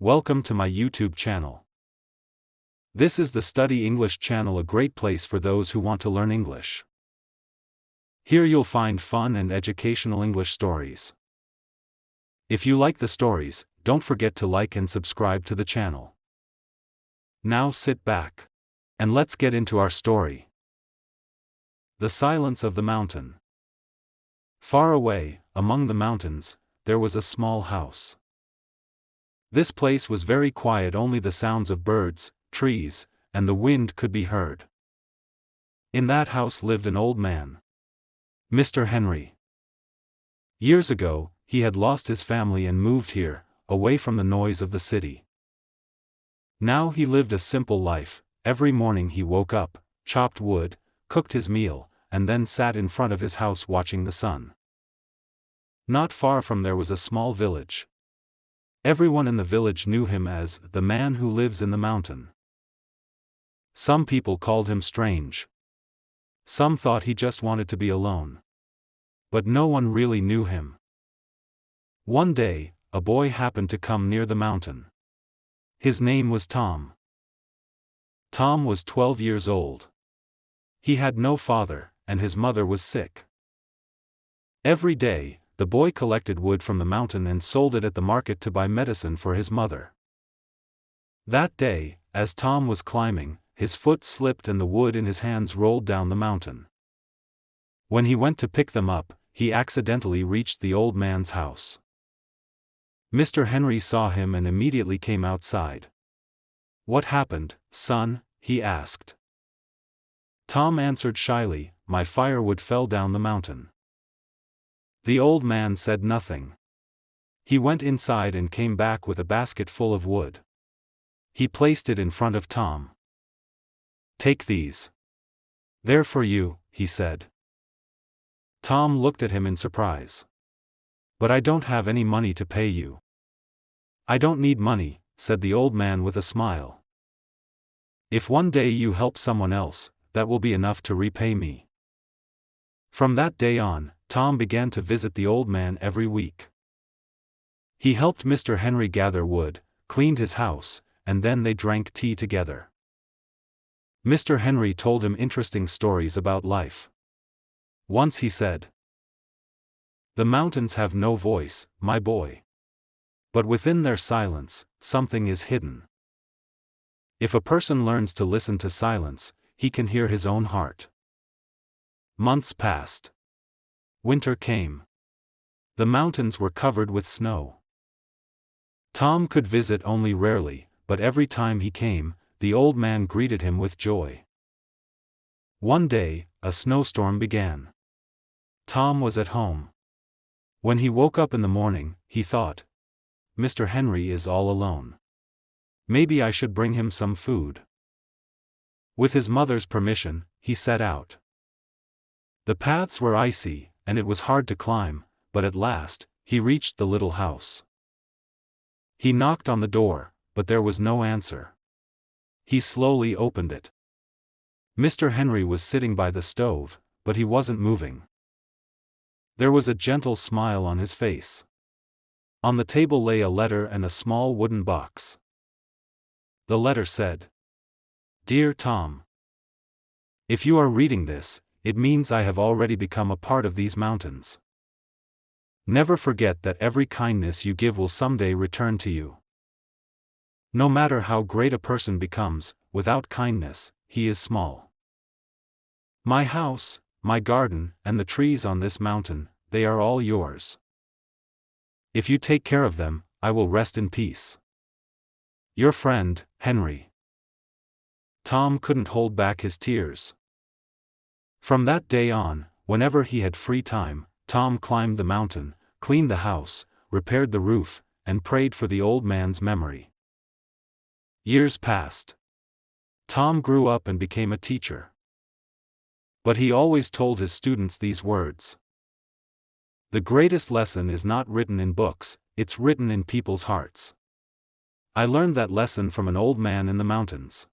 Welcome to my YouTube channel. This is the Study English channel, a great place for those who want to learn English. Here you'll find fun and educational English stories. If you like the stories, don't forget to like and subscribe to the channel. Now sit back. And let's get into our story. The Silence of the Mountain. Far away, among the mountains, there was a small house. This place was very quiet, only the sounds of birds, trees, and the wind could be heard. In that house lived an old man, Mr. Henry. Years ago, he had lost his family and moved here, away from the noise of the city. Now he lived a simple life. Every morning he woke up, chopped wood, cooked his meal, and then sat in front of his house watching the sun. Not far from there was a small village. Everyone in the village knew him as the man who lives in the mountain. Some people called him strange. Some thought he just wanted to be alone. But no one really knew him. One day, a boy happened to come near the mountain. His name was Tom. Tom was 12 years old. He had no father, and his mother was sick. Every day, the boy collected wood from the mountain and sold it at the market to buy medicine for his mother. That day, as Tom was climbing, his foot slipped and the wood in his hands rolled down the mountain. When he went to pick them up, he accidentally reached the old man's house. Mr. Henry saw him and immediately came outside. "What happened, son?" he asked. Tom answered shyly, "My firewood fell down the mountain." The old man said nothing. He went inside and came back with a basket full of wood. He placed it in front of Tom. "Take these. They're for you," he said. Tom looked at him in surprise. "But I don't have any money to pay you." "I don't need money," said the old man with a smile. "If one day you help someone else, that will be enough to repay me." From that day on, Tom began to visit the old man every week. He helped Mr. Henry gather wood, cleaned his house, and then they drank tea together. Mr. Henry told him interesting stories about life. Once he said, "The mountains have no voice, my boy. But within their silence, something is hidden. If a person learns to listen to silence, he can hear his own heart." Months passed. Winter came. The mountains were covered with snow. Tom could visit only rarely, but every time he came, the old man greeted him with joy. One day, a snowstorm began. Tom was at home. When he woke up in the morning, he thought, "Mr. Henry is all alone. Maybe I should bring him some food." With his mother's permission, he set out. The paths were icy, and it was hard to climb, but at last, he reached the little house. He knocked on the door, but there was no answer. He slowly opened it. Mr. Henry was sitting by the stove, but he wasn't moving. There was a gentle smile on his face. On the table lay a letter and a small wooden box. The letter said, "Dear Tom, if you are reading this, it means I have already become a part of these mountains. Never forget that every kindness you give will someday return to you. No matter how great a person becomes, without kindness, he is small. My house, my garden, and the trees on this mountain, they are all yours. If you take care of them, I will rest in peace. Your friend, Henry." Tom couldn't hold back his tears. From that day on, whenever he had free time, Tom climbed the mountain, cleaned the house, repaired the roof, and prayed for the old man's memory. Years passed. Tom grew up and became a teacher. But he always told his students these words: "The greatest lesson is not written in books, it's written in people's hearts." I learned that lesson from an old man in the mountains.